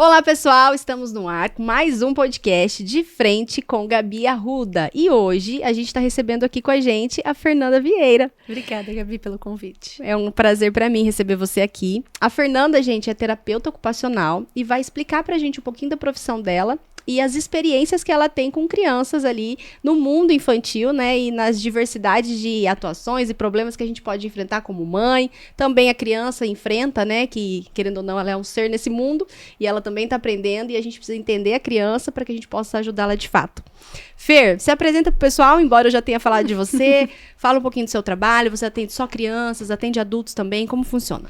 Olá, pessoal! Estamos no ar com mais um podcast de frente com Gabi Arruda. E hoje a gente está recebendo aqui com a gente a Fernanda Vieira. Obrigada, Gabi, pelo convite. É um prazer para mim receber você aqui. A Fernanda, gente, é terapeuta ocupacional e vai explicar para a gente um pouquinho da profissão dela e as experiências que ela tem com crianças ali no mundo infantil, né? E nas diversidades de atuações e problemas que a gente pode enfrentar como mãe. Também a criança enfrenta, né? Que, querendo ou não, ela é um ser nesse mundo e ela também está aprendendo e a gente precisa entender a criança para que a gente possa ajudá-la de fato. Fer, se apresenta pro pessoal, embora eu já tenha falado de você. Fala um pouquinho do seu trabalho. Você atende só crianças, atende adultos também. Como funciona?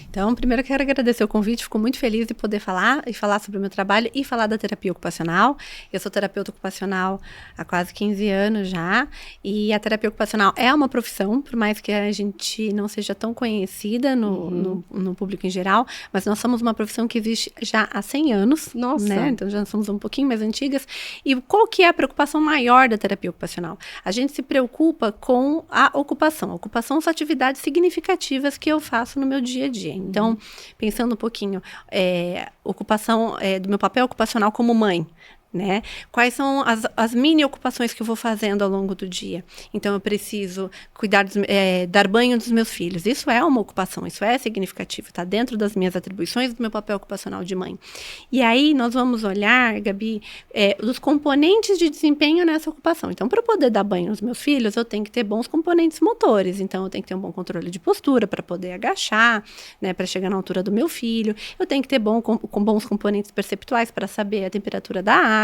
Então, primeiro eu quero agradecer o convite, fico muito feliz de poder falar sobre o meu trabalho e falar da terapia ocupacional. Eu sou terapeuta ocupacional há quase 15 anos já, e a terapia ocupacional é uma profissão, por mais que a gente não seja tão conhecida no público em geral, mas nós somos uma profissão que existe já há 100 anos. Nossa! Né? Então já somos um pouquinho mais antigas. E qual que é a preocupação maior da terapia ocupacional? A gente se preocupa com a ocupação. A ocupação são atividades significativas que eu faço no meu dia a dia. Então, pensando um pouquinho, ocupação do meu papel ocupacional como mãe, né? Quais são as mini ocupações que eu vou fazendo ao longo do dia? Então, eu preciso cuidar, dar banho dos meus filhos. Isso é uma ocupação, isso é significativo, está dentro das minhas atribuições do meu papel ocupacional de mãe. E aí, nós vamos olhar, Gabi, os componentes de desempenho nessa ocupação. Então, para eu poder dar banho nos meus filhos, eu tenho que ter bons componentes motores. Então, eu tenho que ter um bom controle de postura para poder agachar, né, para chegar na altura do meu filho. Eu tenho que ter bons componentes perceptuais para saber a temperatura da água,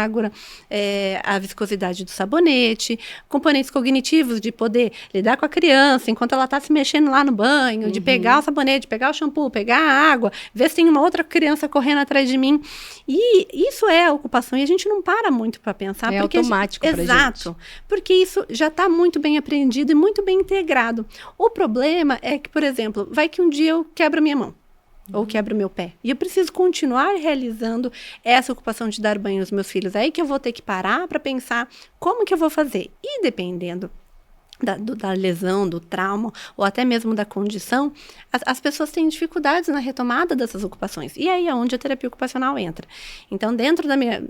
a viscosidade do sabonete, componentes cognitivos de poder lidar com a criança enquanto ela está se mexendo lá no banho, de pegar o sabonete, pegar o shampoo, pegar a água, ver se tem uma outra criança correndo atrás de mim. E isso é a ocupação, e a gente não para muito para pensar. É automático pra gente. Exato, porque isso já está muito bem aprendido e muito bem integrado. O problema é que, por exemplo, vai que um dia eu quebro a minha mão. Ou quebro o meu pé. E eu preciso continuar realizando essa ocupação de dar banho aos meus filhos. É aí que eu vou ter que parar para pensar como que eu vou fazer. E dependendo da lesão, do trauma, ou até mesmo da condição, as pessoas têm dificuldades na retomada dessas ocupações. E aí é onde a terapia ocupacional entra. Então, dentro da minha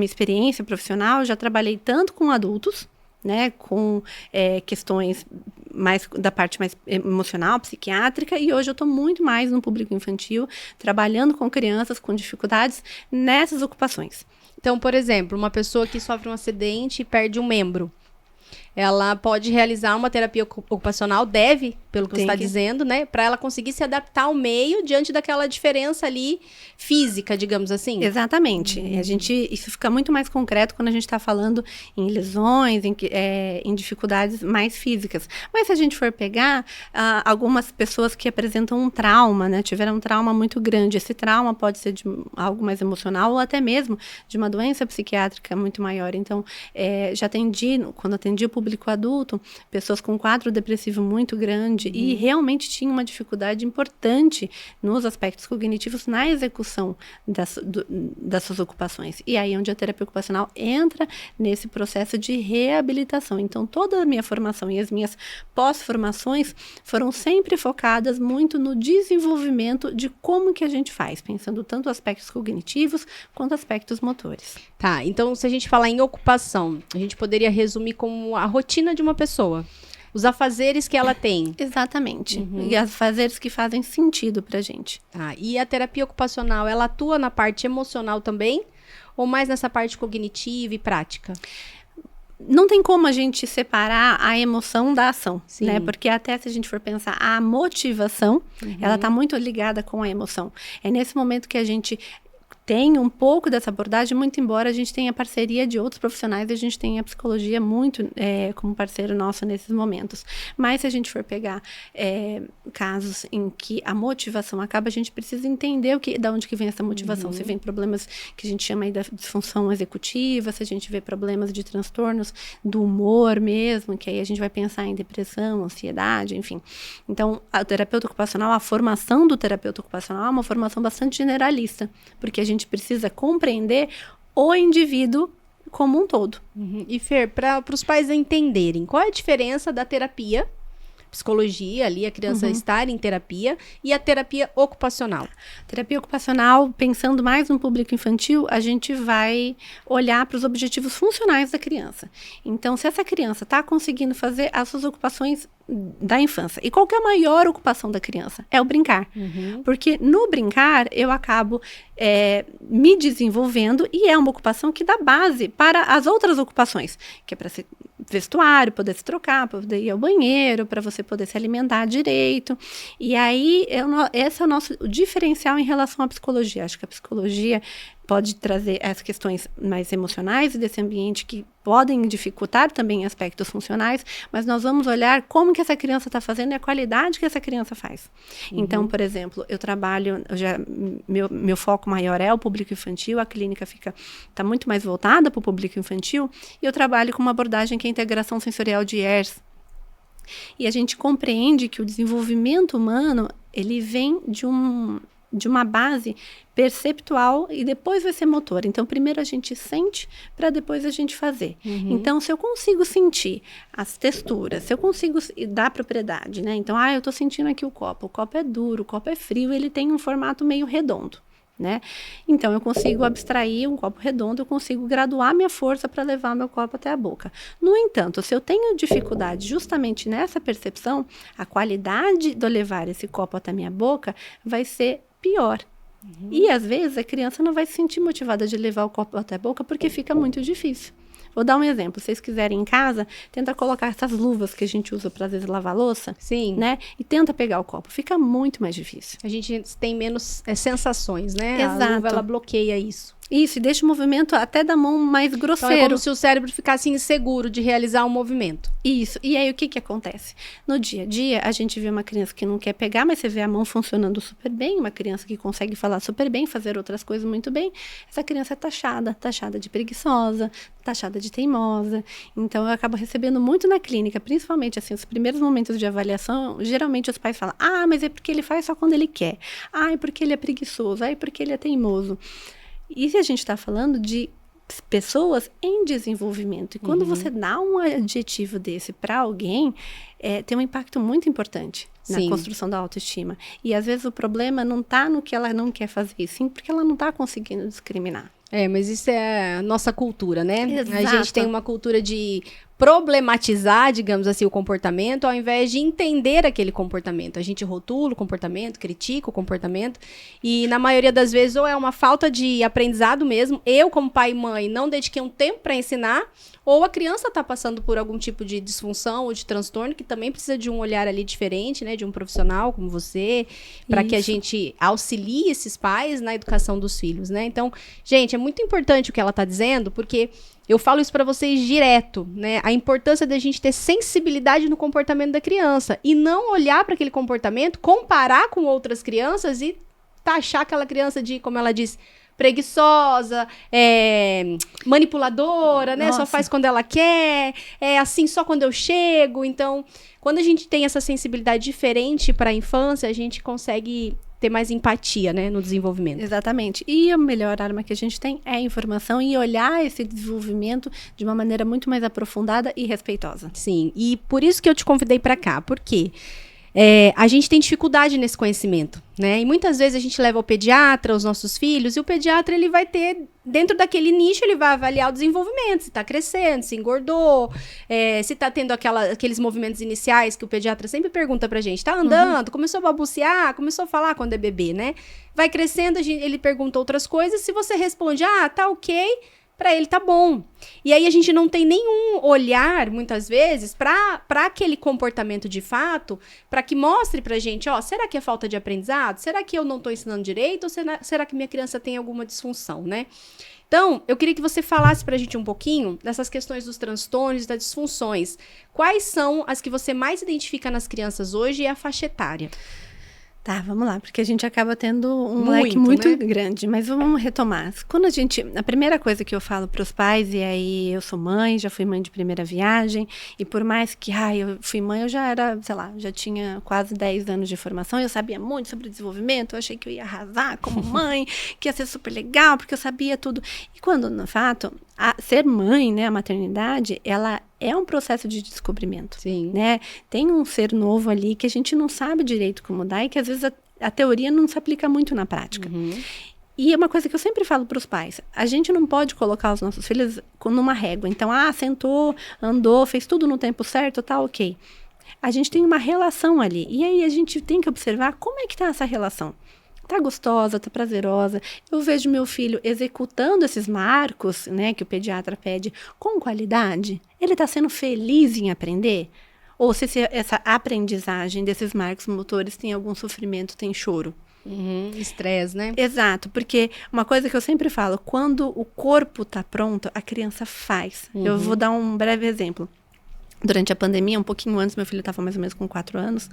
experiência profissional, eu já trabalhei tanto com adultos, né, com questões mais da parte mais emocional, psiquiátrica, e hoje eu estou muito mais no público infantil, trabalhando com crianças com dificuldades nessas ocupações. Então, por exemplo, uma pessoa que sofre um acidente e perde um membro, ela pode realizar uma terapia ocupacional, deve, pelo que você está dizendo, né? Para ela conseguir se adaptar ao meio diante daquela diferença ali física, digamos assim. Exatamente. Isso fica muito mais concreto quando a gente está falando em lesões, em dificuldades mais físicas. Mas se a gente for pegar algumas pessoas que apresentam um trauma, né? Tiveram um trauma muito grande. Esse trauma pode ser de algo mais emocional ou até mesmo de uma doença psiquiátrica muito maior. Então, já atendi, quando atendi o público adulto, pessoas com quadro depressivo muito grande e realmente tinham uma dificuldade importante nos aspectos cognitivos na execução das suas ocupações. E aí é onde a terapia ocupacional entra nesse processo de reabilitação. Então, toda a minha formação e as minhas pós-formações foram sempre focadas muito no desenvolvimento de como que a gente faz, pensando tanto aspectos cognitivos quanto aspectos motores. Tá, então se a gente falar em ocupação, a gente poderia resumir como a rotina de uma pessoa. Os afazeres que ela tem. Exatamente. E os afazeres que fazem sentido pra gente. E a terapia ocupacional, ela atua na parte emocional também? Ou mais nessa parte cognitiva e prática? Não tem como a gente separar a emoção da ação, Sim. né? Porque até se a gente for pensar, a motivação, ela está muito ligada com a emoção. É nesse momento que a gente tem um pouco dessa abordagem, muito embora a gente tenha parceria de outros profissionais, a gente tenha a psicologia muito como parceiro nosso nesses momentos. Mas se a gente for pegar casos em que a motivação acaba, a gente precisa entender da onde que vem essa motivação. Se vem problemas que a gente chama aí da disfunção executiva, se a gente vê problemas de transtornos do humor mesmo, que aí a gente vai pensar em depressão, ansiedade, enfim. Então, a terapeuta ocupacional, a formação do terapeuta ocupacional é uma formação bastante generalista, porque a gente precisa compreender o indivíduo como um todo. E Fer, para os pais entenderem, qual é a diferença da terapia psicologia ali, a criança estar em terapia, e a terapia ocupacional? Terapia ocupacional, pensando mais no público infantil, a gente vai olhar para os objetivos funcionais da criança. Então, se essa criança está conseguindo fazer as suas ocupações da infância. E qual que é a maior ocupação da criança? É o brincar. Porque no brincar, eu acabo me desenvolvendo e é uma ocupação que dá base para as outras ocupações, que é para ser vestuário, poder se trocar, poder ir ao banheiro, para você poder se alimentar direito. E aí, esse é o nosso diferencial em relação à psicologia. Acho que a psicologia pode trazer as questões mais emocionais desse ambiente que podem dificultar também aspectos funcionais, mas nós vamos olhar como que essa criança está fazendo e a qualidade que essa criança faz. Então, por exemplo, eu trabalho, meu foco maior é o público infantil, a clínica está muito mais voltada para o público infantil, e eu trabalho com uma abordagem que é a integração sensorial de Ayers. E a gente compreende que o desenvolvimento humano, ele vem de uma base perceptual e depois vai ser motor. Então, primeiro a gente sente para depois a gente fazer. Então, se eu consigo sentir as texturas, se eu consigo dar propriedade, né? Então, eu estou sentindo aqui o copo é duro, o copo é frio, ele tem um formato meio redondo, né? Então, eu consigo abstrair um copo redondo, eu consigo graduar minha força para levar meu copo até a boca. No entanto, se eu tenho dificuldade justamente nessa percepção, a qualidade de eu levar esse copo até a minha boca vai ser pior. E às vezes a criança não vai se sentir motivada de levar o copo até a boca porque fica muito difícil. Vou dar um exemplo. Se vocês quiserem em casa, tenta colocar essas luvas que a gente usa para às vezes lavar a louça. Sim. Né? E tenta pegar o copo. Fica muito mais difícil. A gente tem menos sensações, né? Exato. A luva, ela bloqueia isso. Isso, e deixa o movimento até da mão mais grosseiro. Então é como se o cérebro ficasse inseguro de realizar um movimento. Isso, e aí o que acontece? No dia a dia, a gente vê uma criança que não quer pegar, mas você vê a mão funcionando super bem, uma criança que consegue falar super bem, fazer outras coisas muito bem. Essa criança é taxada de preguiçosa, taxada de teimosa. Então eu acabo recebendo muito na clínica, principalmente assim, os primeiros momentos de avaliação, geralmente os pais falam: mas é porque ele faz só quando ele quer. É porque ele é preguiçoso, é porque ele é teimoso. E se a gente está falando de pessoas em desenvolvimento, e quando você dá um adjetivo desse para alguém, tem um impacto muito importante na construção da autoestima. E às vezes o problema não está no que ela não quer fazer, sim porque ela não está conseguindo discriminar. Mas isso é a nossa cultura, né? Exato. A gente tem uma cultura de problematizar, digamos assim, o comportamento, ao invés de entender aquele comportamento. A gente rotula o comportamento, critica o comportamento, e na maioria das vezes ou é uma falta de aprendizado mesmo, eu como pai e mãe não dediquei um tempo para ensinar, ou a criança está passando por algum tipo de disfunção ou de transtorno, que também precisa de um olhar ali diferente, né, de um profissional como você, para que a gente auxilie esses pais na educação dos filhos, né? Então, gente, é muito importante o que ela está dizendo, porque eu falo isso para vocês direto, né? A importância da gente ter sensibilidade no comportamento da criança e não olhar para aquele comportamento, comparar com outras crianças e taxar aquela criança de, como ela diz, preguiçosa, manipuladora, né? Nossa. Só faz quando ela quer, é assim só quando eu chego. Então, quando a gente tem essa sensibilidade diferente para a infância, a gente consegue ter mais empatia, né, no desenvolvimento. Exatamente. E a melhor arma que a gente tem é a informação e olhar esse desenvolvimento de uma maneira muito mais aprofundada e respeitosa. Sim, e por isso que eu te convidei para cá, porque a gente tem dificuldade nesse conhecimento, né? E muitas vezes a gente leva ao pediatra os nossos filhos, e o pediatra ele vai ter, dentro daquele nicho, ele vai avaliar o desenvolvimento, se está crescendo, se engordou, se está tendo aqueles movimentos iniciais que o pediatra sempre pergunta pra gente, tá andando, começou a balbuciar, começou a falar quando é bebê, né? Vai crescendo, ele pergunta outras coisas, se você responde, tá ok, para ele tá bom. E aí a gente não tem nenhum olhar, muitas vezes, para aquele comportamento de fato, para que mostre pra gente, será que é falta de aprendizado? Será que eu não tô ensinando direito? Ou será que minha criança tem alguma disfunção, né? Então, eu queria que você falasse pra gente um pouquinho dessas questões dos transtornos, das disfunções. Quais são as que você mais identifica nas crianças hoje e a faixa etária? Tá, vamos lá, porque a gente acaba tendo um leque muito, né, grande, mas vamos retomar. A primeira coisa que eu falo para os pais, e aí eu sou mãe, já fui mãe de primeira viagem, e por mais que eu fui mãe, eu já era, já tinha quase 10 anos de formação, eu sabia muito sobre desenvolvimento, eu achei que eu ia arrasar como mãe, que ia ser super legal, porque eu sabia tudo. E quando, no fato, ser mãe, né, a maternidade, ela é um processo de descobrimento. Sim. Né? Tem um ser novo ali que a gente não sabe direito como dar e que às vezes a teoria não se aplica muito na prática. E é uma coisa que eu sempre falo para os pais. A gente não pode colocar os nossos filhos numa régua. Então, sentou, andou, fez tudo no tempo certo, tá ok. A gente tem uma relação ali. E aí a gente tem que observar como é que tá essa relação. Tá gostosa, tá prazerosa. Eu vejo meu filho executando esses marcos, né, que o pediatra pede, com qualidade. Ele tá sendo feliz em aprender? Ou se essa aprendizagem desses marcos motores tem algum sofrimento, tem choro? Estresse, né? Exato, porque uma coisa que eu sempre falo, quando o corpo tá pronto, a criança faz. Eu vou dar um breve exemplo. Durante a pandemia, um pouquinho antes, meu filho estava mais ou menos com 4 anos,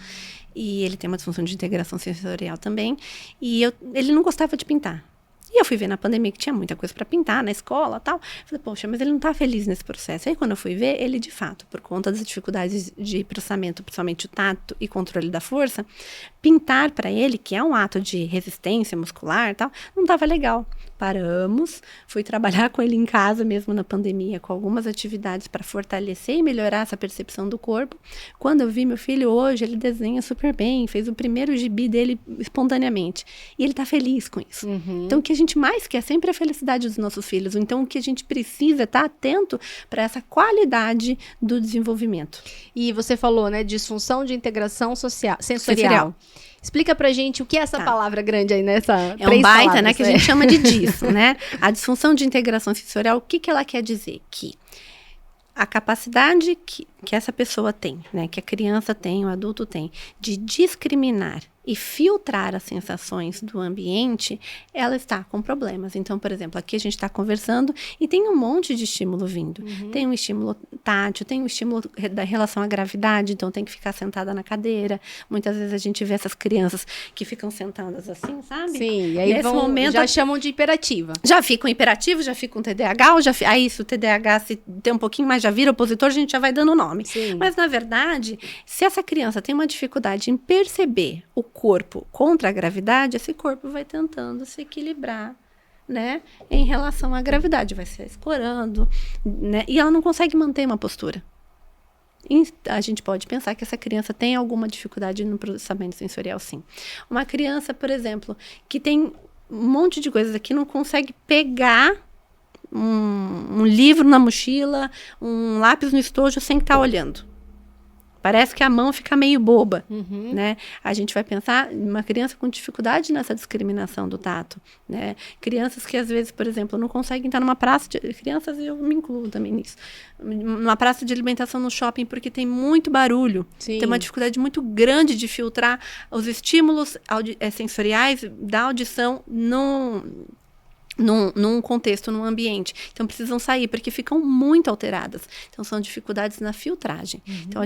e ele tem uma disfunção de integração sensorial também, e ele não gostava de pintar. E eu fui ver na pandemia que tinha muita coisa para pintar na escola e tal. Falei, poxa, mas ele não tá feliz nesse processo. Aí, quando eu fui ver, ele, de fato, por conta das dificuldades de processamento, principalmente o tato e controle da força, pintar para ele, que é um ato de resistência muscular e tal, não estava legal. Paramos, fui trabalhar com ele em casa mesmo na pandemia, com algumas atividades para fortalecer e melhorar essa percepção do corpo. Quando eu vi meu filho hoje, ele desenha super bem, fez o primeiro gibi dele espontaneamente. E ele tá feliz com isso. Então, o que a gente mais quer sempre é a felicidade dos nossos filhos. Então, o que a gente precisa é estar atento para essa qualidade do desenvolvimento. E você falou, né, disfunção de integração sensorial. Explica pra gente o que é essa palavra grande aí nessa. É um baita, né, que a gente chama de disso, né? A disfunção de integração sensorial, o que ela quer dizer? Que a capacidade que essa pessoa tem, né, que a criança tem, o adulto tem, de discriminar e filtrar as sensações do ambiente, ela está com problemas. Então, por exemplo, aqui a gente está conversando e tem um monte de estímulo vindo. Tem um estímulo tátil, tem um estímulo da relação à gravidade, então tem que ficar sentada na cadeira. Muitas vezes a gente vê essas crianças que ficam sentadas assim, sabe? Sim, e aí já chamam de hiperativa. Já ficam imperativos, já ficam TDAH, aí se o TDAH se tem um pouquinho mais, já vira opositor, a gente já vai dando nome. Sim. Mas, na verdade, se essa criança tem uma dificuldade em perceber o corpo contra a gravidade, esse corpo vai tentando se equilibrar, né, em relação à gravidade, vai se escorando, né, e ela não consegue manter uma postura. E a gente pode pensar que essa criança tem alguma dificuldade no processamento sensorial, sim. Uma criança, por exemplo, que tem um monte de coisas aqui, não consegue pegar um livro na mochila, um lápis no estojo sem estar olhando. Parece que a mão fica meio boba, né? A gente vai pensar em uma criança com dificuldade nessa discriminação do tato, né? Crianças que, às vezes, por exemplo, não conseguem estar numa praça crianças, eu me incluo também nisso. Numa praça de alimentação no shopping, porque tem muito barulho. Sim. Tem uma dificuldade muito grande de filtrar os estímulos sensoriais da audição num contexto, num ambiente. Então, precisam sair, porque ficam muito alteradas. Então, são dificuldades na filtragem. Então,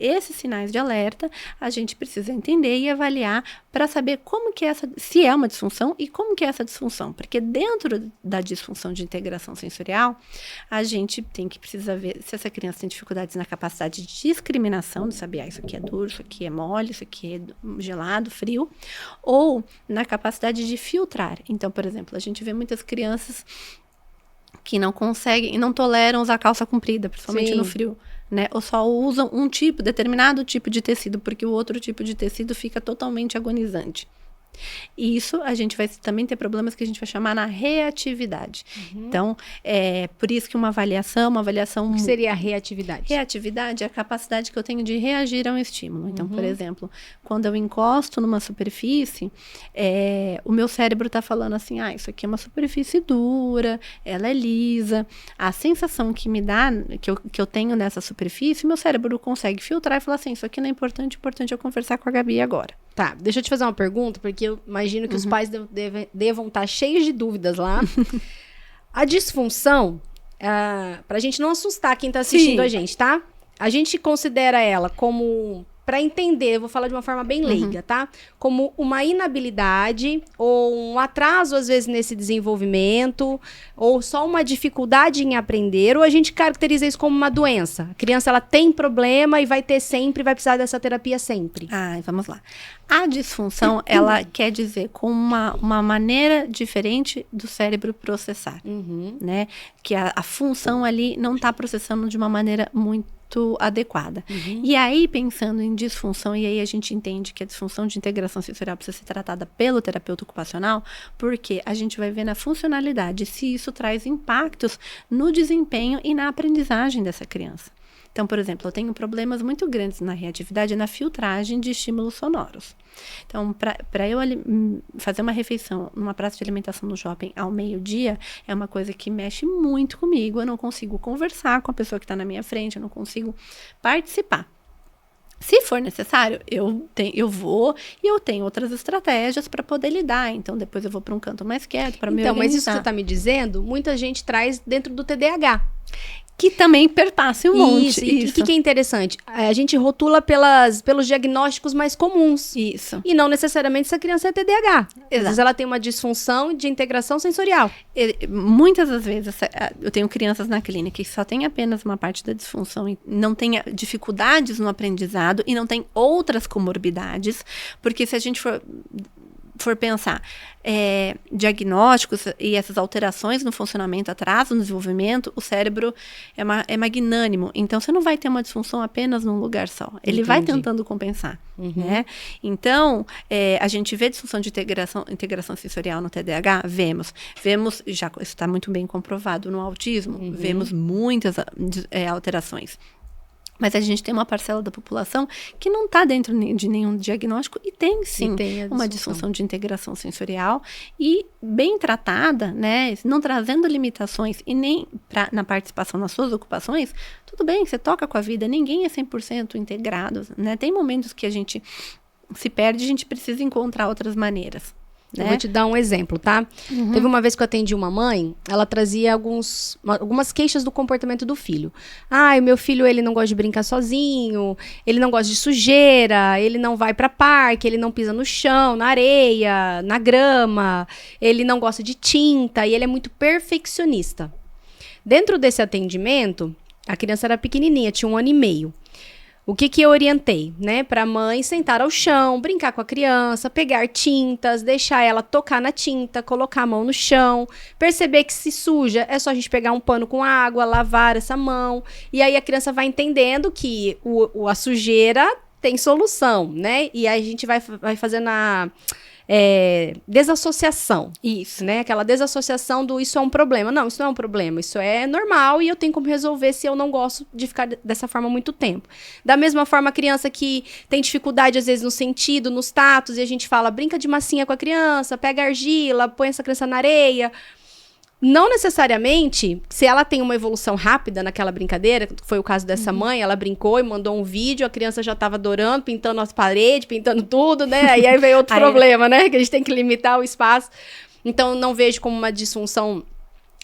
esses sinais de alerta, a gente precisa entender e avaliar para saber como que se é uma disfunção e como que é essa disfunção. Porque dentro da disfunção de integração sensorial, a gente precisa ver se essa criança tem dificuldades na capacidade de discriminação, de saber, isso aqui é duro, isso aqui é mole, isso aqui é gelado, frio, ou na capacidade de filtrar. Então, por exemplo, a gente vê muitas crianças que não conseguem e não toleram usar calça comprida, principalmente Sim. no frio, né? Ou só usam determinado tipo de tecido, porque o outro tipo de tecido fica totalmente agonizante. E isso a gente vai também ter problemas que a gente vai chamar na reatividade. Então, por isso que uma avaliação... O que seria a reatividade? Reatividade é a capacidade que eu tenho de reagir a um estímulo. Então, por exemplo, quando eu encosto numa superfície, o meu cérebro está falando assim, isso aqui é uma superfície dura, ela é lisa. A sensação que me dá, que eu tenho nessa superfície, meu cérebro consegue filtrar e falar assim, isso aqui não é importante, importante eu conversar com a Gabi agora. Tá, deixa eu te fazer uma pergunta, porque eu imagino que os pais devam estar cheios de dúvidas lá. A disfunção, pra gente não assustar quem tá assistindo a gente, tá? A gente considera ela como para entender, eu vou falar de uma forma bem leiga, tá? Como uma inabilidade ou um atraso, às vezes, nesse desenvolvimento, ou só uma dificuldade em aprender, ou a gente caracteriza isso como uma doença. A criança, ela tem problema e vai ter sempre, vai precisar dessa terapia sempre. Vamos lá. A disfunção, ela quer dizer com uma maneira diferente do cérebro processar, né? Que a função ali não está processando de uma maneira muito adequada. E aí, pensando em disfunção, e aí a gente entende que a disfunção de integração sensorial precisa ser tratada pelo terapeuta ocupacional, porque a gente vai ver na funcionalidade se isso traz impactos no desempenho e na aprendizagem dessa criança. Então, por exemplo, eu tenho problemas muito grandes na reatividade e na filtragem de estímulos sonoros. Então, para eu fazer uma refeição numa praça de alimentação no shopping ao meio-dia, é uma coisa que mexe muito comigo. Eu não consigo conversar com a pessoa que está na minha frente, eu não consigo participar. Se for necessário, eu vou e eu tenho outras estratégias para poder lidar. Então, depois eu vou para um canto mais quieto, para me organizar. Mas isso que você está me dizendo, muita gente traz dentro do TDAH. Que também perpassa um monte. Isso. E o que é interessante? A gente rotula pelos diagnósticos mais comuns. Isso. E não necessariamente essa criança é TDAH. Exato. Às vezes ela tem uma disfunção de integração sensorial. Muitas das vezes, eu tenho crianças na clínica que só tem apenas uma parte da disfunção e não tem dificuldades no aprendizado e não tem outras comorbidades. Porque se a gente for pensar diagnósticos e essas alterações no funcionamento, atraso no desenvolvimento, o cérebro é magnânimo. Então, você não vai ter uma disfunção apenas num lugar só. Ele vai tentando compensar. Né? Então, a gente vê disfunção de integração sensorial no TDAH? Vemos, já isso está muito bem comprovado no autismo. Vemos muitas alterações. Mas a gente tem uma parcela da população que não está dentro de nenhum diagnóstico e tem sim uma disfunção de integração sensorial e bem tratada, né? Não trazendo limitações e nem na participação nas suas ocupações, tudo bem, você toca com a vida, ninguém é 100% integrado, né? Tem momentos que a gente se perde e a gente precisa encontrar outras maneiras. Eu vou te dar um exemplo, tá? Teve uma vez que eu atendi uma mãe, ela trazia algumas queixas do comportamento do filho. O meu filho, ele não gosta de brincar sozinho, ele não gosta de sujeira, ele não vai pra parque, ele não pisa no chão, na areia, na grama, ele não gosta de tinta e ele é muito perfeccionista. Dentro desse atendimento, a criança era pequenininha, tinha 1 ano e meio. O que eu orientei, né? Pra mãe sentar ao chão, brincar com a criança, pegar tintas, deixar ela tocar na tinta, colocar a mão no chão, perceber que se suja, é só a gente pegar um pano com água, lavar essa mão. E aí a criança vai entendendo que a sujeira tem solução, né? E aí a gente vai fazendo a desassociação. Isso, né? Aquela desassociação do isso é um problema. Não, isso não é um problema. Isso é normal e eu tenho como resolver se eu não gosto de ficar dessa forma muito tempo. Da mesma forma, a criança que tem dificuldade, às vezes, no sentido, nos tatos, e a gente fala, brinca de massinha com a criança, pega argila, põe essa criança na areia. Não necessariamente, se ela tem uma evolução rápida naquela brincadeira, que foi o caso dessa mãe, ela brincou e mandou um vídeo, a criança já estava adorando, pintando as paredes, pintando tudo, né? E aí veio outro problema, né? Que a gente tem que limitar o espaço. Então, não vejo como uma disfunção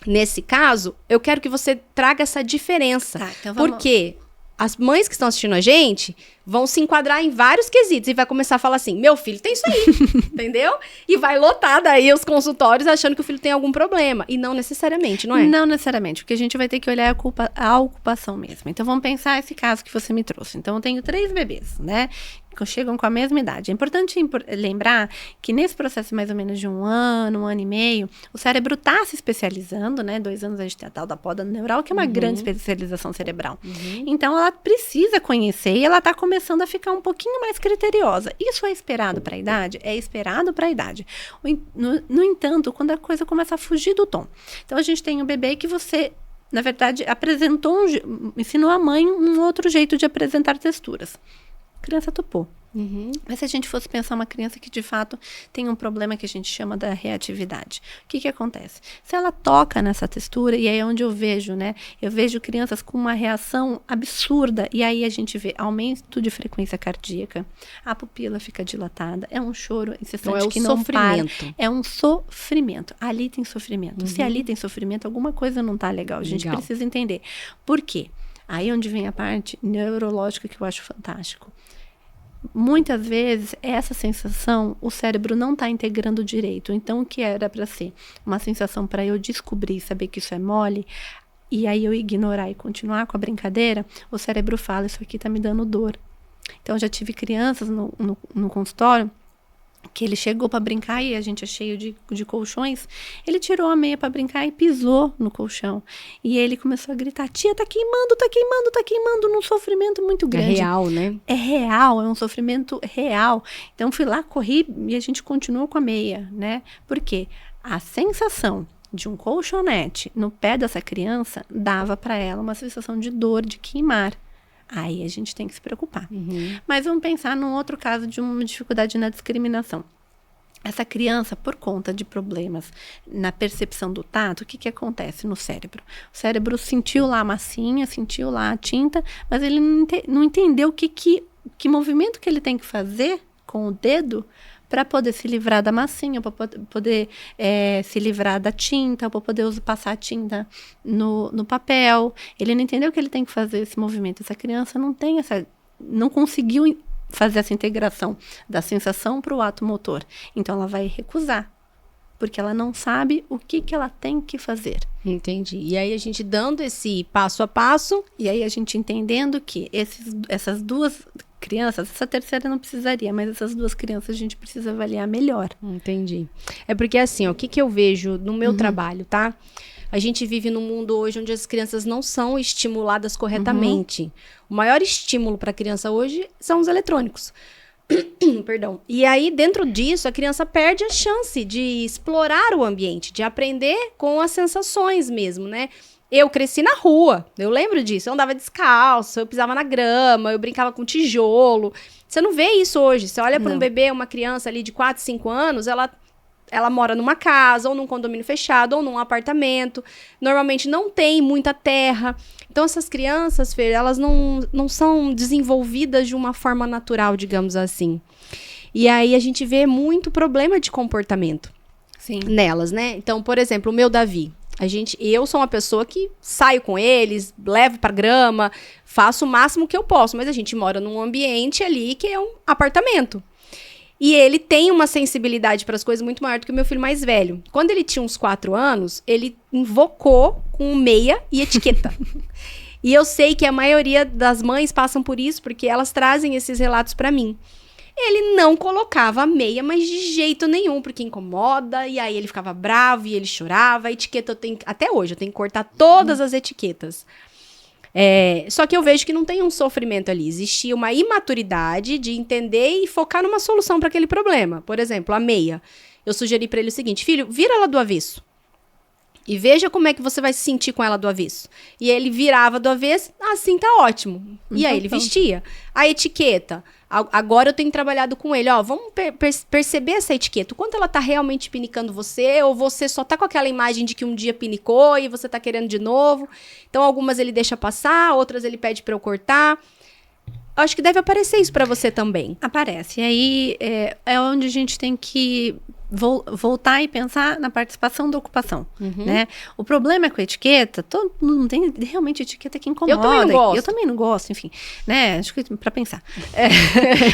nesse caso. Eu quero que você traga essa diferença. Então vamos... Porque as mães que estão assistindo a gente vão se enquadrar em vários quesitos e vai começar a falar assim, meu filho tem isso aí, entendeu? E vai lotar daí os consultórios achando que o filho tem algum problema. E não necessariamente, não é? Não necessariamente, porque a gente vai ter que olhar a ocupação mesmo. Então, vamos pensar esse caso que você me trouxe. Então, eu tenho 3 bebês, né? Que chegam com a mesma idade. É importante lembrar que nesse processo mais ou menos de 1 ano, 1 ano e meio, o cérebro está se especializando, né? 2 anos a gente tem a tal da poda neural, que é uma grande especialização cerebral. Então, ela precisa conhecer e ela está começando a ficar um pouquinho mais criteriosa. Isso é esperado para a idade? É esperado para a idade. No entanto, quando a coisa começa a fugir do tom. Então, a gente tem um bebê que você, na verdade, ensinou a mãe um outro jeito de apresentar texturas. A criança topou. Mas se a gente fosse pensar uma criança que de fato tem um problema que a gente chama da reatividade, o que acontece? Se ela toca nessa textura, e aí é onde eu vejo, né? Eu vejo crianças com uma reação absurda, e aí a gente vê aumento de frequência cardíaca, a pupila fica dilatada, é um choro incessante então que não para. É um sofrimento. Ali tem sofrimento. Se ali tem sofrimento, alguma coisa não tá legal. A gente precisa entender. Por quê? Aí onde vem a parte neurológica que eu acho fantástico. muitas vezes essa sensação o cérebro não está integrando direito. Então, o que era para ser uma sensação para eu descobrir, saber que isso é mole, e aí eu ignorar e continuar com a brincadeira, o cérebro fala, isso aqui está me dando dor. Então, eu já tive crianças no consultório que ele chegou para brincar e a gente é cheio de colchões, ele tirou a meia para brincar e pisou no colchão. E ele começou a gritar, tia, tá queimando, tá queimando, tá queimando, num sofrimento muito grande. É real, né? É real, é um sofrimento real. Então, fui lá, corri e a gente continuou com a meia, né? Por quê? A sensação de um colchonete no pé dessa criança dava para ela uma sensação de dor, de queimar. Aí a gente tem que se preocupar. Mas vamos pensar num outro caso de uma dificuldade na discriminação. Essa criança, por conta de problemas na percepção do tato, o que acontece no cérebro? O cérebro sentiu lá a massinha, sentiu lá a tinta, mas ele não entendeu que movimento que ele tem que fazer com o dedo para poder se livrar da massinha, para poder se livrar da tinta, para poder passar a tinta no papel. Ele não entendeu que ele tem que fazer esse movimento. Essa criança não conseguiu fazer essa integração da sensação para o ato motor. Então, ela vai recusar, porque ela não sabe o que ela tem que fazer. Entendi. E aí, a gente dando esse passo a passo, e aí a gente entendendo que essas duas crianças, essa terceira não precisaria, mas essas duas crianças a gente precisa avaliar melhor. Entendi. É porque assim, ó, o que eu vejo no meu trabalho, tá? A gente vive num mundo hoje onde as crianças não são estimuladas corretamente. O maior estímulo para a criança hoje são os eletrônicos. Perdão. E aí, dentro disso, a criança perde a chance de explorar o ambiente, de aprender com as sensações mesmo, né? Eu cresci na rua, eu lembro disso. Eu andava descalço, eu pisava na grama, eu brincava com tijolo. Você não vê isso hoje. Você olha para um bebê, uma criança ali de 4, 5 anos, ela mora numa casa, ou num condomínio fechado, ou num apartamento. Normalmente não tem muita terra. Então, essas crianças, Fer, elas não são desenvolvidas de uma forma natural, digamos assim. E aí, a gente vê muito problema de comportamento nelas, né? Então, por exemplo, o meu Davi. Eu sou uma pessoa que saio com eles, levo pra grama, faço o máximo que eu posso. Mas a gente mora num ambiente ali que é um apartamento. E ele tem uma sensibilidade para as coisas muito maior do que o meu filho mais velho. Quando ele tinha uns 4 anos, ele invocou com meia e etiqueta. E eu sei que a maioria das mães passam por isso, porque elas trazem esses relatos para mim. Ele não colocava a meia, mas de jeito nenhum, porque incomoda, e aí ele ficava bravo, e ele chorava. A etiqueta, até hoje, eu tenho que cortar todas as etiquetas. Só que eu vejo que não tem um sofrimento ali. Existia uma imaturidade de entender e focar numa solução para aquele problema. Por exemplo, a meia. Eu sugeri para ele o seguinte: filho, vira ela do avesso. E veja como é que você vai se sentir com ela do avesso. E ele virava do avesso, assim tá ótimo. E aí ele vestia. A etiqueta. Agora eu tenho trabalhado com ele, ó, vamos perceber essa etiqueta, o quanto ela tá realmente pinicando você, ou você só tá com aquela imagem de que um dia pinicou e você tá querendo de novo. Então, algumas ele deixa passar, outras ele pede pra eu cortar. Acho que deve aparecer isso pra você também. Aparece. E aí é onde a gente tem que voltar e pensar na participação da ocupação, né? O problema é com a etiqueta, todo mundo tem realmente etiqueta que incomoda. Eu também não gosto, enfim, né? Acho que para pensar.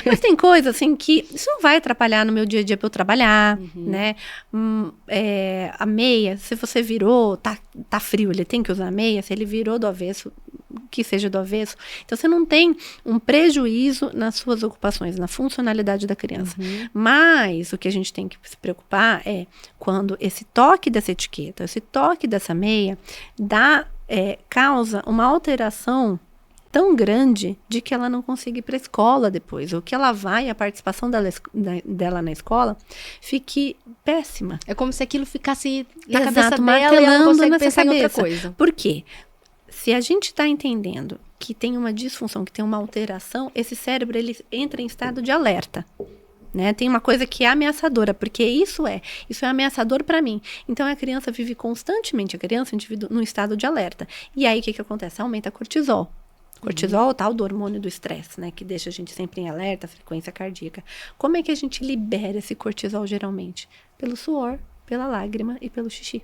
Mas tem coisa assim que isso não vai atrapalhar no meu dia a dia para eu trabalhar, né? A meia, se você virou, tá frio, ele tem que usar a meia, se ele virou do avesso, que seja do avesso. Então, você não tem um prejuízo nas suas ocupações, na funcionalidade da criança. Mas o que a gente tem que se preocupar é quando esse toque dessa etiqueta, esse toque dessa meia, causa uma alteração tão grande de que ela não consiga ir para a escola depois, ou que ela vai, a participação dela na escola fique péssima. É como se aquilo ficasse na cabeça dela e ela não consegue pensar em outra coisa. Por quê? Se a gente está entendendo que tem uma disfunção, que tem uma alteração, esse cérebro ele entra em estado de alerta. Né? Tem uma coisa que é ameaçadora, porque isso é ameaçador para mim. Então, a criança vive constantemente, o indivíduo, num estado de alerta. E aí, o que acontece? Aumenta cortisol. Cortisol, tal do hormônio do estresse, né? Que deixa a gente sempre em alerta, frequência cardíaca. Como é que a gente libera esse cortisol, geralmente? Pelo suor, pela lágrima e pelo xixi.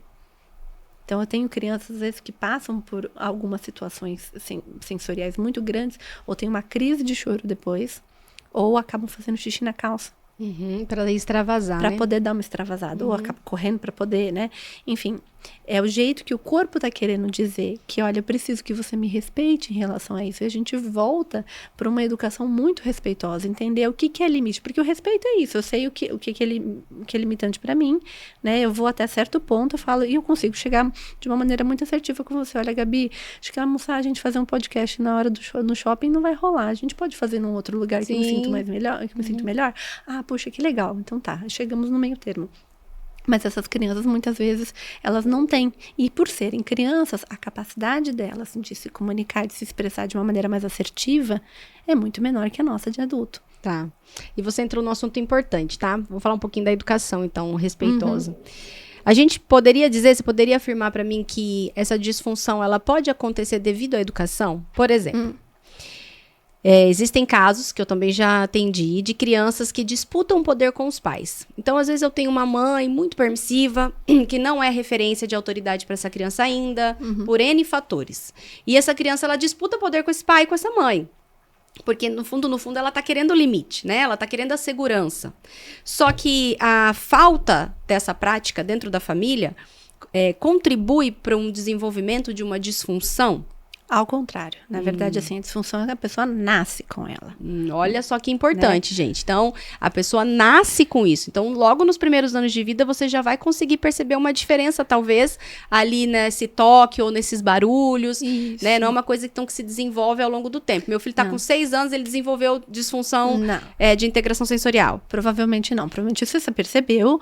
Então, eu tenho crianças, às vezes, que passam por algumas situações sensoriais muito grandes, ou tem uma crise de choro depois, Ou acabam fazendo xixi na calça. Para extravasar, Para né? poder dar uma extravasada. Ou acaba correndo para poder, né? Enfim, é o jeito que o corpo tá querendo dizer que, olha, eu preciso que você me respeite em relação a isso. E a gente volta para uma educação muito respeitosa, entender o que é limite. Porque o respeito é isso. Eu sei o que é limitante para mim, né? Eu vou até certo ponto, eu falo, e eu consigo chegar de uma maneira muito assertiva com você. Olha, Gabi, acho que almoçar, a gente fazer um podcast na hora no shopping não vai rolar. A gente pode fazer num outro lugar que eu me sinto melhor, que eu me sinto melhor. Ah, poxa, que legal. Então tá, chegamos no meio termo. Mas essas crianças, muitas vezes, elas não têm. E por serem crianças, a capacidade delas de se comunicar, de se expressar de uma maneira mais assertiva, é muito menor que a nossa de adulto. Tá. E você entrou num assunto importante, tá? Vou falar um pouquinho da educação, então, respeitosa. A gente poderia dizer, você poderia afirmar para mim que essa disfunção, ela pode acontecer devido à educação? Por exemplo, existem casos, que eu também já atendi, de crianças que disputam poder com os pais. Então, às vezes, eu tenho uma mãe muito permissiva, que não é referência de autoridade para essa criança ainda, por N fatores. E essa criança, ela disputa poder com esse pai e com essa mãe. Porque, no fundo, ela tá querendo o limite, né? Ela tá querendo a segurança. Só que a falta dessa prática dentro da família contribui para um desenvolvimento de uma disfunção. Ao contrário. Na verdade, assim, a disfunção é que a pessoa nasce com ela. Olha só que importante, gente. Então, a pessoa nasce com isso. Então, logo nos primeiros anos de vida, você já vai conseguir perceber uma diferença, talvez, ali nesse toque ou nesses barulhos. Isso. Né? Não é uma coisa que se desenvolve ao longo do tempo. Meu filho tá com 6 anos, ele desenvolveu disfunção de integração sensorial. Provavelmente não. Provavelmente isso você percebeu,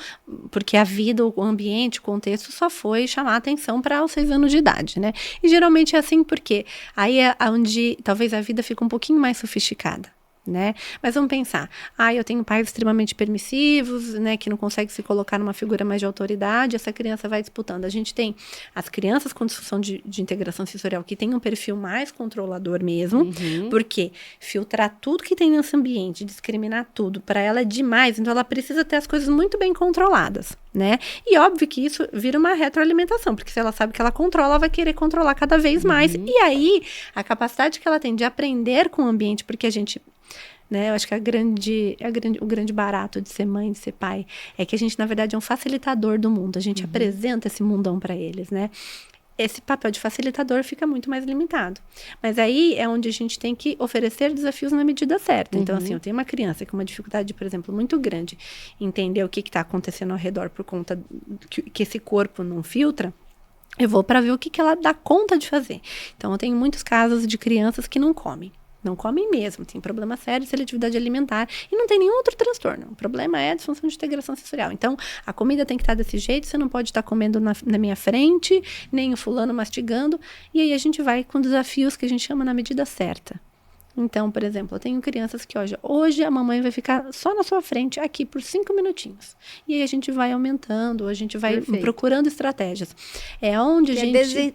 porque a vida, o ambiente, o contexto só foi chamar a atenção para os 6 anos de idade, né? E geralmente é assim porque aí é onde talvez a vida fica um pouquinho mais sofisticada, né? Mas vamos pensar, eu tenho pais extremamente permissivos, né, que não conseguem se colocar numa figura mais de autoridade, essa criança vai disputando. A gente tem as crianças com disfunção de integração sensorial que tem um perfil mais controlador mesmo, porque filtrar tudo que tem nesse ambiente, discriminar tudo, para ela é demais, então ela precisa ter as coisas muito bem controladas, né? E óbvio que isso vira uma retroalimentação, porque se ela sabe que ela controla, ela vai querer controlar cada vez mais. E aí, a capacidade que ela tem de aprender com o ambiente, porque a gente... Né? Eu acho que o grande barato de ser mãe, de ser pai, é que a gente, na verdade, é um facilitador do mundo. A gente apresenta esse mundão para eles, né? Esse papel de facilitador fica muito mais limitado. Mas aí é onde a gente tem que oferecer desafios na medida certa. Então, assim, eu tenho uma criança com uma dificuldade, por exemplo, muito grande em entender o que está acontecendo ao redor por conta que esse corpo não filtra. Eu vou para ver o que ela dá conta de fazer. Então, eu tenho muitos casos de crianças que não comem. Não comem mesmo, tem problema sério de seletividade alimentar e não tem nenhum outro transtorno. O problema é a disfunção de integração sensorial. Então, a comida tem que estar desse jeito, você não pode estar comendo na minha frente, nem o fulano mastigando. E aí a gente vai com desafios que a gente chama na medida certa. Então, por exemplo, eu tenho crianças que hoje a mamãe vai ficar só na sua frente aqui por 5 minutinhos. E aí a gente vai aumentando, a gente vai procurando estratégias. É onde a gente...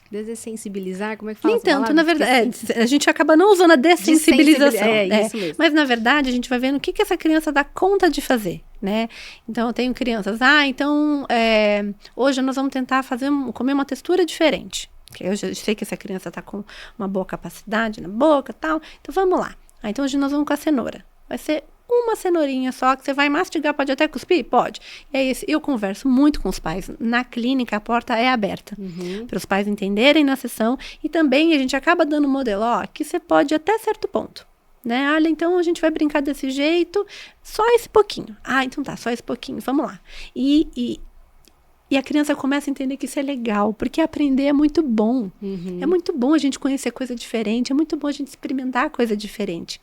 Dessensibilizar, como é que fala? Nem tanto, na verdade, a gente acaba não usando a dessensibilização. Isso mesmo. Mas, na verdade, a gente vai vendo o que essa criança dá conta de fazer, né? Então, eu tenho crianças, hoje nós vamos tentar comer uma textura diferente. Que eu já sei que essa criança está com uma boa capacidade na boca e tal, então vamos lá. Então, hoje nós vamos com a cenoura. Vai ser uma cenourinha só, que você vai mastigar, pode até cuspir? Pode. E aí, eu converso muito com os pais. Na clínica, a porta é aberta. Para os pais entenderem na sessão. E também a gente acaba dando um modelo, que você pode até certo ponto. Né? Olha, então a gente vai brincar desse jeito, só esse pouquinho. Então tá, só esse pouquinho, vamos lá. E a criança começa a entender que isso é legal, porque aprender é muito bom. É muito bom a gente conhecer coisa diferente, é muito bom a gente experimentar coisa diferente.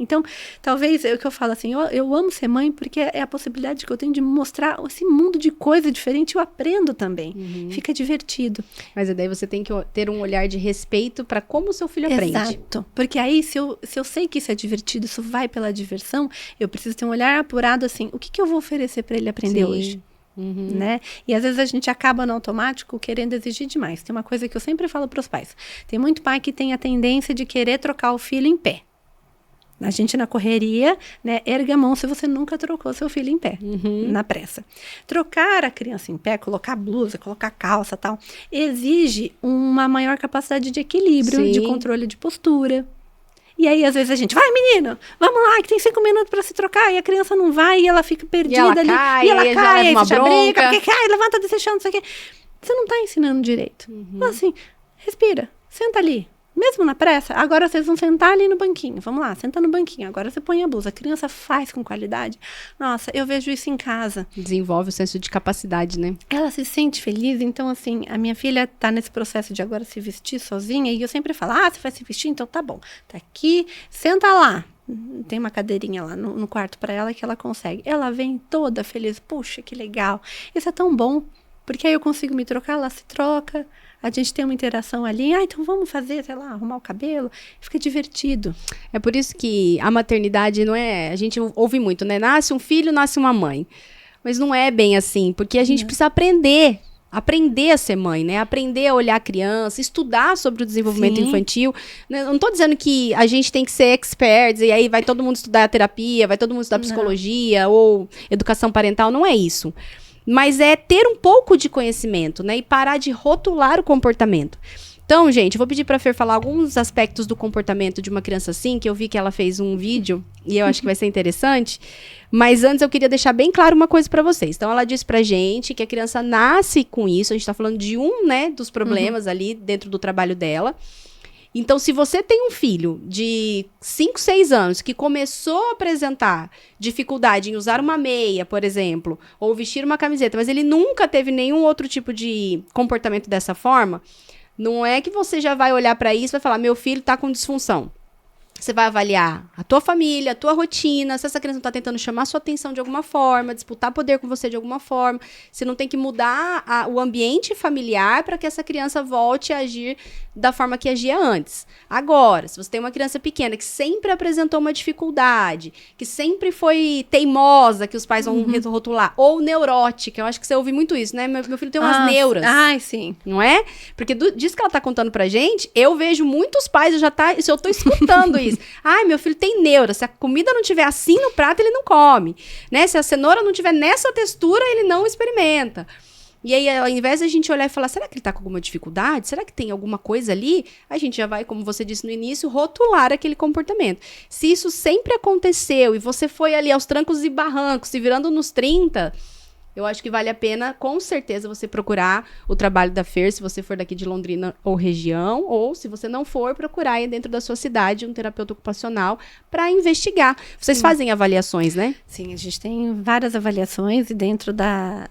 Então, talvez, é o que eu falo assim, eu amo ser mãe porque é a possibilidade que eu tenho de mostrar esse mundo de coisa diferente, eu aprendo também. Fica divertido. Mas daí você tem que ter um olhar de respeito para como o seu filho aprende. Exato. Porque aí, se eu sei que isso é divertido, isso vai pela diversão, eu preciso ter um olhar apurado assim, o que eu vou oferecer para ele aprender hoje? Né? E às vezes a gente acaba no automático querendo exigir demais. Tem uma coisa que eu sempre falo para os pais. Tem muito pai que tem a tendência de querer trocar o filho em pé. A gente na correria, né, erga a mão se você nunca trocou seu filho em pé, na pressa. Trocar a criança em pé, colocar blusa, colocar calça, tal, exige uma maior capacidade de equilíbrio, de controle de postura. E aí, às vezes, a gente, vai, menino, vamos lá, que tem 5 minutos pra se trocar. E a criança não vai, e ela fica perdida ali. Cai, e ela aí cai, aí uma você já brinca, porque cai, levanta desse chão, não sei o quê. Você não tá ensinando direito. Fala assim, respira, senta ali. Mesmo na pressa, agora vocês vão sentar ali no banquinho. Vamos lá, senta no banquinho. Agora você põe a blusa. A criança faz com qualidade. Nossa, eu vejo isso em casa. Desenvolve o senso de capacidade, né? Ela se sente feliz. Então, assim, a minha filha tá nesse processo de agora se vestir sozinha. E eu sempre falo, você vai se vestir? Então tá bom. Tá aqui, senta lá. Tem uma cadeirinha lá no quarto para ela que ela consegue. Ela vem toda feliz. Puxa, que legal. Isso é tão bom. Porque aí eu consigo me trocar, ela se troca. A gente tem uma interação ali, então vamos fazer, sei lá, arrumar o cabelo, fica divertido. É por isso que a maternidade não é, a gente ouve muito, né? Nasce um filho, nasce uma mãe. Mas não é bem assim, porque a gente precisa aprender a ser mãe, né? Aprender a olhar a criança, estudar sobre o desenvolvimento infantil. Eu não tô dizendo que a gente tem que ser experts, e aí vai todo mundo estudar terapia, vai todo mundo estudar psicologia ou educação parental, não é isso. Mas é ter um pouco de conhecimento, né? E parar de rotular o comportamento. Então, gente, eu vou pedir para a Fer falar alguns aspectos do comportamento de uma criança assim, que eu vi que ela fez um vídeo e eu acho que vai ser interessante. Mas antes eu queria deixar bem claro uma coisa para vocês. Então, ela disse pra gente que a criança nasce com isso. A gente tá falando de né, dos problemas ali dentro do trabalho dela. Então, se você tem um filho de 5, 6 anos que começou a apresentar dificuldade em usar uma meia, por exemplo, ou vestir uma camiseta, mas ele nunca teve nenhum outro tipo de comportamento dessa forma, não é que você já vai olhar para isso e vai falar, meu filho tá com disfunção. Você vai avaliar a tua família, a tua rotina, se essa criança não tá tentando chamar sua atenção de alguma forma, disputar poder com você de alguma forma, se não tem que mudar o ambiente familiar para que essa criança volte a agir da forma que agia antes. Agora, se você tem uma criança pequena que sempre apresentou uma dificuldade, que sempre foi teimosa, que os pais vão rotular, ou neurótica, eu acho que você ouve muito isso, né? Meu filho tem umas neuras. Ai, sim. Não é? Porque disso que ela tá contando pra gente, eu vejo muitos pais, eu tô escutando isso. Ai, meu filho tem neura, se a comida não tiver assim no prato, ele não come, né? Se a cenoura não tiver nessa textura, ele não experimenta. E aí, ao invés de a gente olhar e falar, será que ele tá com alguma dificuldade? Será que tem alguma coisa ali? A gente já vai, como você disse no início, rotular aquele comportamento. Se isso sempre aconteceu e você foi ali aos trancos e barrancos, se virando nos 30... eu acho que vale a pena, com certeza, você procurar o trabalho da Fer, se você for daqui de Londrina ou região, ou se você não for, procurar aí dentro da sua cidade um terapeuta ocupacional para investigar. Vocês fazem avaliações, né? Sim, a gente tem várias avaliações e dentro da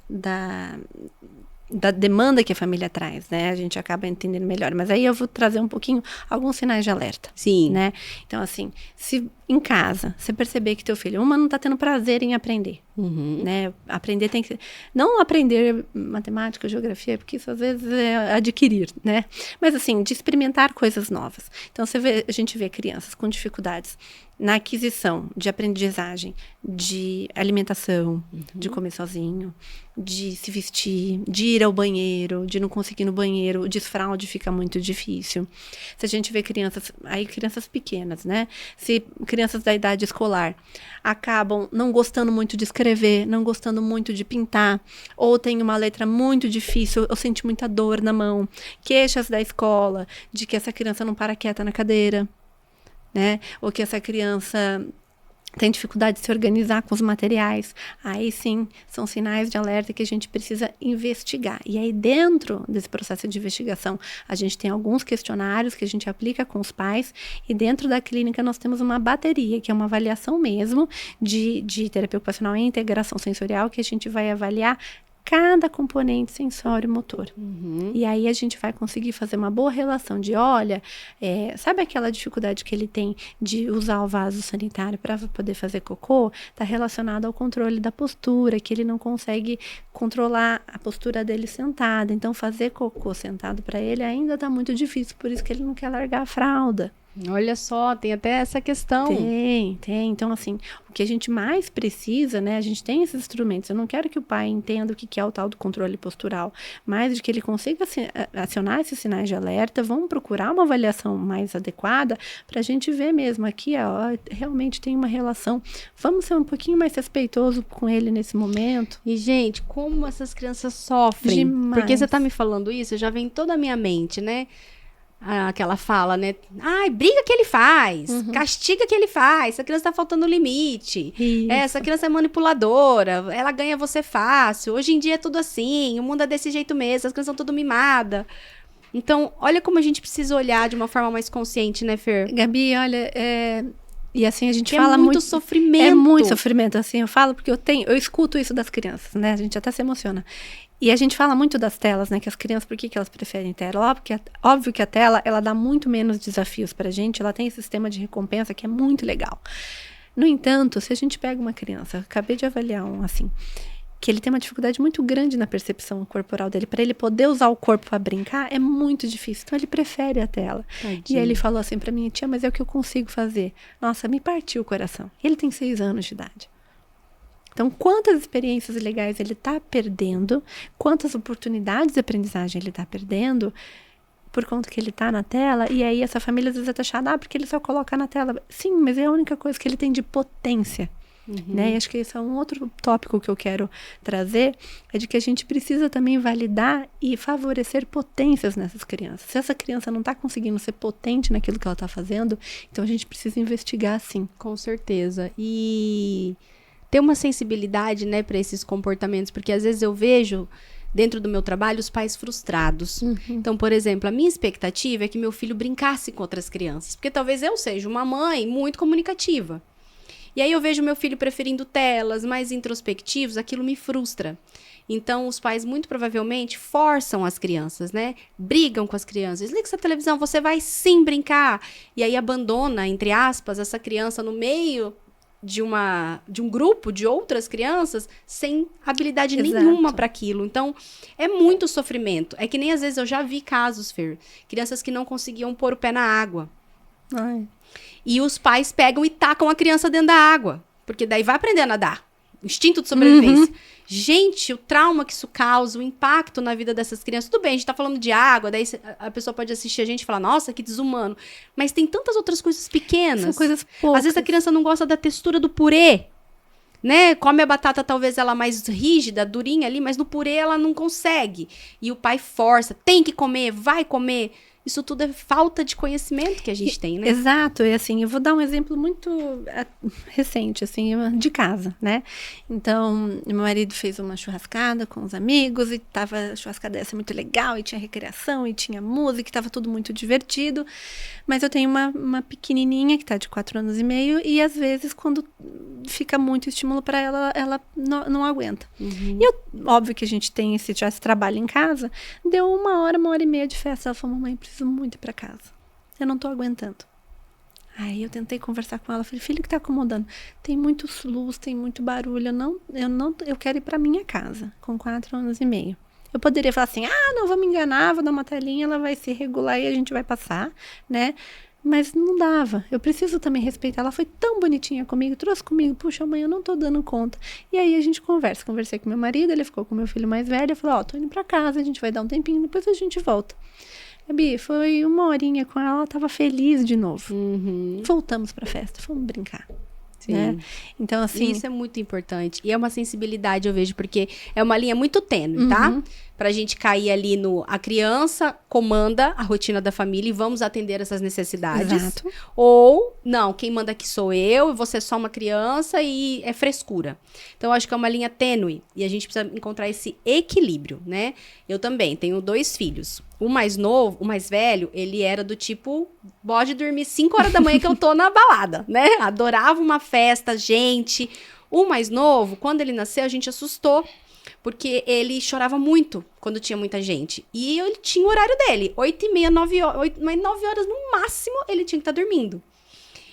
demanda que a família traz, né? A gente acaba entendendo melhor. Mas aí eu vou trazer um pouquinho alguns sinais de alerta. Sim. Né? Então, assim, se em casa você perceber que teu filho, não tá tendo prazer em aprender, né? Aprender tem que... não aprender matemática, geografia, porque isso às vezes é adquirir, né? Mas, assim, de experimentar coisas novas. Então, a gente vê crianças com dificuldades na aquisição de aprendizagem, de alimentação, de comer sozinho, de se vestir, de ir ao banheiro, de não conseguir ir no banheiro, o desfraude fica muito difícil. Se a gente vê crianças pequenas, né? Se crianças da idade escolar acabam não gostando muito de escrever, não gostando muito de pintar, ou tem uma letra muito difícil, ou sente muita dor na mão, queixas da escola, de que essa criança não para quieta na cadeira, né? Ou que essa criança tem dificuldade de se organizar com os materiais, aí sim, são sinais de alerta que a gente precisa investigar. E aí dentro desse processo de investigação, a gente tem alguns questionários que a gente aplica com os pais, e dentro da clínica nós temos uma bateria, que é uma avaliação mesmo de terapia ocupacional e integração sensorial, que a gente vai avaliar cada componente sensório-motor. E aí a gente vai conseguir fazer uma boa relação de, olha, sabe aquela dificuldade que ele tem de usar o vaso sanitário para poder fazer cocô? Está relacionado ao controle da postura, que ele não consegue controlar a postura dele sentado. Então, fazer cocô sentado para ele ainda está muito difícil, por isso que ele não quer largar a fralda. Olha só, tem até essa questão. Tem. Então, assim, o que a gente mais precisa, né? A gente tem esses instrumentos. Eu não quero que o pai entenda o que é o tal do controle postural, mas de que ele consiga acionar esses sinais de alerta. Vamos procurar uma avaliação mais adequada para a gente ver mesmo aqui, ó, realmente tem uma relação. Vamos ser um pouquinho mais respeitoso com ele nesse momento. E, gente, como essas crianças sofrem. Demais. Porque você tá me falando isso, já vem toda a minha mente, né? aquela fala, né? Ai, briga que ele faz, castiga que ele faz, essa criança tá faltando o limite. Essa criança é manipuladora, ela ganha você fácil. Hoje em dia é tudo assim, o mundo é desse jeito mesmo, as crianças são tudo mimadas. Então, olha como a gente precisa olhar de uma forma mais consciente, né, Fer? Gabi, olha, e assim a gente que fala é muito sofrimento. É muito sofrimento, assim, eu falo porque eu escuto isso das crianças, né? A gente até se emociona. E a gente fala muito das telas, né? Que as crianças, por que elas preferem tela? Óbvio que a tela, ela dá muito menos desafios pra gente, ela tem esse sistema de recompensa que é muito legal. No entanto, se a gente pega uma criança, eu acabei de avaliar um assim, que ele tem uma dificuldade muito grande na percepção corporal dele, para ele poder usar o corpo para brincar, é muito difícil. Então ele prefere a tela. Tadinho. E aí ele falou assim para mim, tia, mas é o que eu consigo fazer. Nossa, me partiu o coração. Ele tem 6 anos de idade. Então, quantas experiências legais ele está perdendo, quantas oportunidades de aprendizagem ele está perdendo, por conta que ele está na tela, e aí essa família às vezes é taxada, porque ele só coloca na tela. Sim, mas é a única coisa que ele tem de potência. Né? E acho que esse é um outro tópico que eu quero trazer, é de que a gente precisa também validar e favorecer potências nessas crianças. Se essa criança não está conseguindo ser potente naquilo que ela está fazendo, então a gente precisa investigar sim. Com certeza. E ter uma sensibilidade, né, para esses comportamentos, porque às vezes eu vejo dentro do meu trabalho os pais frustrados. Então, por exemplo, a minha expectativa é que meu filho brincasse com outras crianças, porque talvez eu seja uma mãe muito comunicativa. E aí eu vejo meu filho preferindo telas, mais introspectivos, aquilo me frustra. Então, os pais, muito provavelmente, forçam as crianças, né? Brigam com as crianças. Desliga essa televisão, você vai sim brincar. E aí abandona, entre aspas, essa criança no meio de um grupo de outras crianças sem habilidade nenhuma para aquilo. Então, é muito sofrimento. É que nem às vezes eu já vi casos, Fer, crianças que não conseguiam pôr o pé na água. Ai. E os pais pegam e tacam a criança dentro da água. Porque daí vai aprender a nadar. Instinto de sobrevivência. Gente, o trauma que isso causa, o impacto na vida dessas crianças. Tudo bem, a gente tá falando de água, daí a pessoa pode assistir a gente e falar, nossa, que desumano. Mas tem tantas outras coisas pequenas. São coisas poucas. Às vezes a criança não gosta da textura do purê. Né? Come a batata, talvez ela mais rígida, durinha ali, mas no purê ela não consegue. E o pai força, tem que comer, vai comer. Isso tudo é falta de conhecimento que a gente tem, né? Exato, e assim, eu vou dar um exemplo muito recente, assim, de casa, né? Então, meu marido fez uma churrascada com os amigos, e a churrascada essa muito legal, e tinha recreação, e tinha música, e tava tudo muito divertido, mas eu tenho uma pequenininha que tá de 4 anos e meio, e às vezes, quando fica muito estímulo para ela não aguenta. E óbvio que a gente tem esse trabalho em casa, deu 1 hora e meia de festa, ela falou, mamãe, preciso muito ir pra casa. Eu não tô aguentando. Aí eu tentei conversar com ela, falei, filho, o que tá acomodando? Tem muitos luz, tem muito barulho, eu quero ir pra minha casa, com 4 anos e meio. Eu poderia falar assim, não, vou me enganar, vou dar uma telinha, ela vai se regular e a gente vai passar, né? Mas não dava. Eu preciso também respeitar. Ela foi tão bonitinha comigo, trouxe comigo, puxa, mãe, eu não tô dando conta. E aí a gente conversei com meu marido, ele ficou com meu filho mais velho, eu falei, tô indo pra casa, a gente vai dar um tempinho, depois a gente volta. Gabi, foi 1 horinha com ela tava feliz de novo. Voltamos pra festa, fomos brincar. Sim. Né? Então, assim... Isso é muito importante. E é uma sensibilidade, eu vejo, porque é uma linha muito tênue, tá? Pra gente cair ali no... A criança comanda a rotina da família e vamos atender essas necessidades. Exato. Ou, não, quem manda aqui sou eu, você é só uma criança e é frescura. Então, eu acho que é uma linha tênue. E a gente precisa encontrar esse equilíbrio, né? Eu também tenho 2 filhos. O mais novo, o mais velho, ele era do tipo, pode dormir 5 horas da manhã que eu tô na balada, né? Adorava uma festa, gente. O mais novo, quando ele nasceu, a gente assustou, porque ele chorava muito quando tinha muita gente. E ele tinha o horário dele, 8h30, 9 horas no máximo, ele tinha que estar dormindo.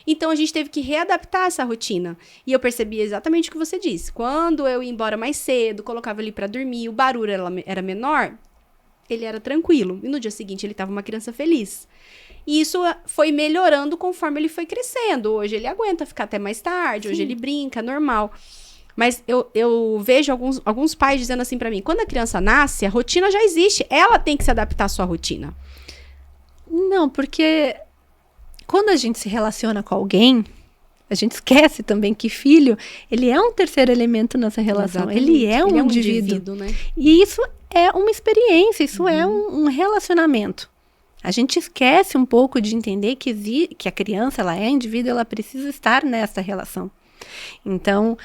Então, a gente teve que readaptar essa rotina. E eu percebi exatamente o que você disse. Quando eu ia embora mais cedo, colocava ele pra dormir, o barulho era menor, ele era tranquilo. E no dia seguinte, ele estava uma criança feliz. E isso foi melhorando conforme ele foi crescendo. Hoje ele aguenta ficar até mais tarde, hoje ele brinca, normal. Mas eu vejo alguns pais dizendo assim pra mim, quando a criança nasce, a rotina já existe. Ela tem que se adaptar à sua rotina. Não, porque quando a gente se relaciona com alguém, a gente esquece também que filho, ele é um terceiro elemento nessa relação. Exatamente. Ele é um indivíduo, né? E isso é uma experiência, isso é um relacionamento. A gente esquece um pouco de entender que a criança, ela é indivíduo, ela precisa estar nessa relação. Então,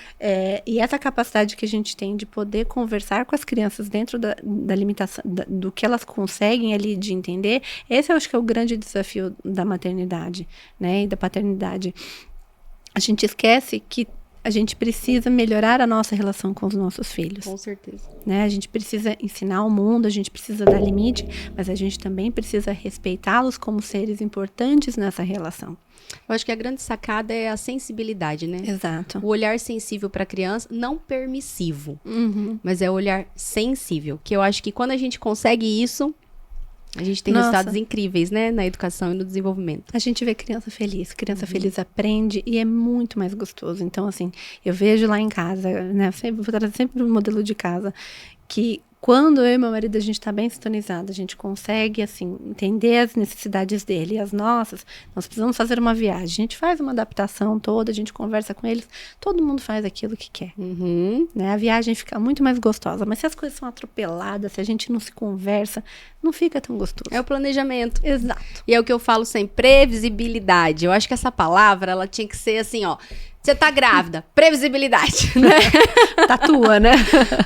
e essa capacidade que a gente tem de poder conversar com as crianças dentro da limitação, do que elas conseguem ali de entender, esse eu acho que é o grande desafio da maternidade, né, e da paternidade. A gente esquece que a gente precisa melhorar a nossa relação com os nossos filhos. Com certeza. Né? A gente precisa ensinar o mundo, a gente precisa dar limite, mas a gente também precisa respeitá-los como seres importantes nessa relação. Eu acho que a grande sacada é a sensibilidade, né? Exato. O olhar sensível para a criança, não permissivo, mas é o olhar sensível. Que eu acho que quando a gente consegue isso, a gente tem resultados incríveis, né? Na educação e no desenvolvimento. A gente vê criança feliz aprende e é muito mais gostoso. Então, assim, eu vejo lá em casa, né? Vou trazer sempre um modelo de casa, que quando eu e meu marido, a gente está bem sintonizado, a gente consegue, assim, entender as necessidades dele e as nossas. Nós precisamos fazer uma viagem. A gente faz uma adaptação toda, a gente conversa com eles. Todo mundo faz aquilo que quer. Né? A viagem fica muito mais gostosa. Mas se as coisas são atropeladas, se a gente não se conversa, não fica tão gostoso. É o planejamento. Exato. E é o que eu falo sempre, previsibilidade. Eu acho que essa palavra, ela tinha que ser assim, ó. Você tá grávida, previsibilidade, né? Tatua, né?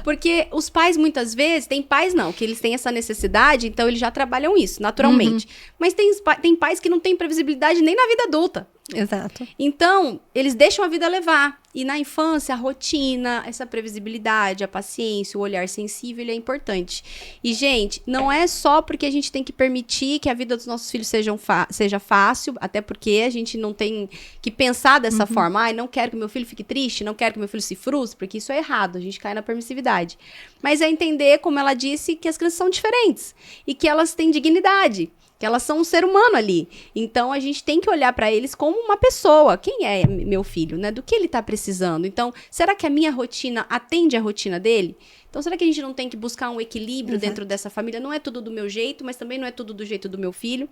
Porque os pais, muitas vezes, tem pais não, que eles têm essa necessidade, então eles já trabalham isso, naturalmente. Mas tem pais que não têm previsibilidade nem na vida adulta. Exato. Então, eles deixam a vida levar. E na infância, a rotina, essa previsibilidade, a paciência, o olhar sensível, ele é importante. E, gente, não é só porque a gente tem que permitir que a vida dos nossos filhos seja fácil, até porque a gente não tem que pensar dessa forma. Ai, não quero que meu filho fique triste, não quero que meu filho se frustre, porque isso é errado, a gente cai na permissividade. Mas é entender, como ela disse, que as crianças são diferentes e que elas têm dignidade. Que elas são um ser humano ali. Então, a gente tem que olhar para eles como uma pessoa. Quem é meu filho, né? Do que ele tá precisando? Então, será que a minha rotina atende a rotina dele? Então, será que a gente não tem que buscar um equilíbrio dentro dessa família? Não é tudo do meu jeito, mas também não é tudo do jeito do meu filho.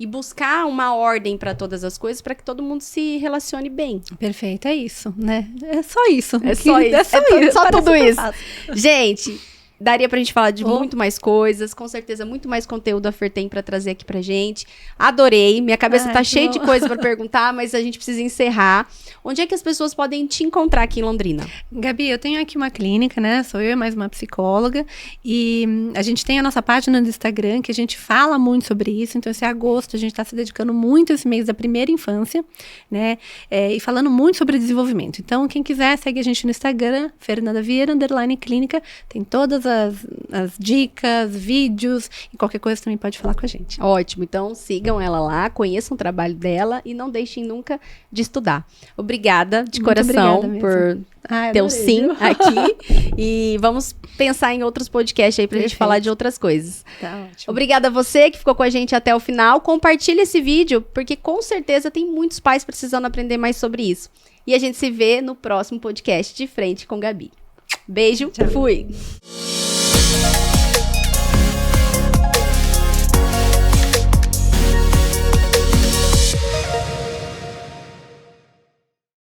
E buscar uma ordem para todas as coisas, para que todo mundo se relacione bem. Perfeito, é isso, né? É só isso. É só isso. Só tudo isso. Gente... Daria pra gente falar de muito mais coisas, com certeza muito mais conteúdo a Fer tem pra trazer aqui pra gente. Adorei, minha cabeça tá cheia de coisa pra perguntar, mas a gente precisa encerrar. Onde é que as pessoas podem te encontrar aqui em Londrina? Gabi, eu tenho aqui uma clínica, né? Sou eu e mais uma psicóloga. E a gente tem a nossa página no Instagram, que a gente fala muito sobre isso. Então, esse agosto, a gente tá se dedicando muito esse mês da primeira infância, né? E falando muito sobre desenvolvimento. Então, quem quiser, segue a gente no Instagram, Fernanda Vieira, _clínica. Tem todas as dicas, vídeos e qualquer coisa também pode falar com a gente. Ótimo, então sigam ela lá, conheçam o trabalho dela e não deixem nunca de estudar. Obrigada de coração por ter o sim aqui e vamos pensar em outros podcasts aí pra gente falar de outras coisas. Tá ótimo. Obrigada a você que ficou com a gente até o final. Compartilhe esse vídeo porque com certeza tem muitos pais precisando aprender mais sobre isso. E a gente se vê no próximo podcast de Frente com Gabi. Beijo, fui!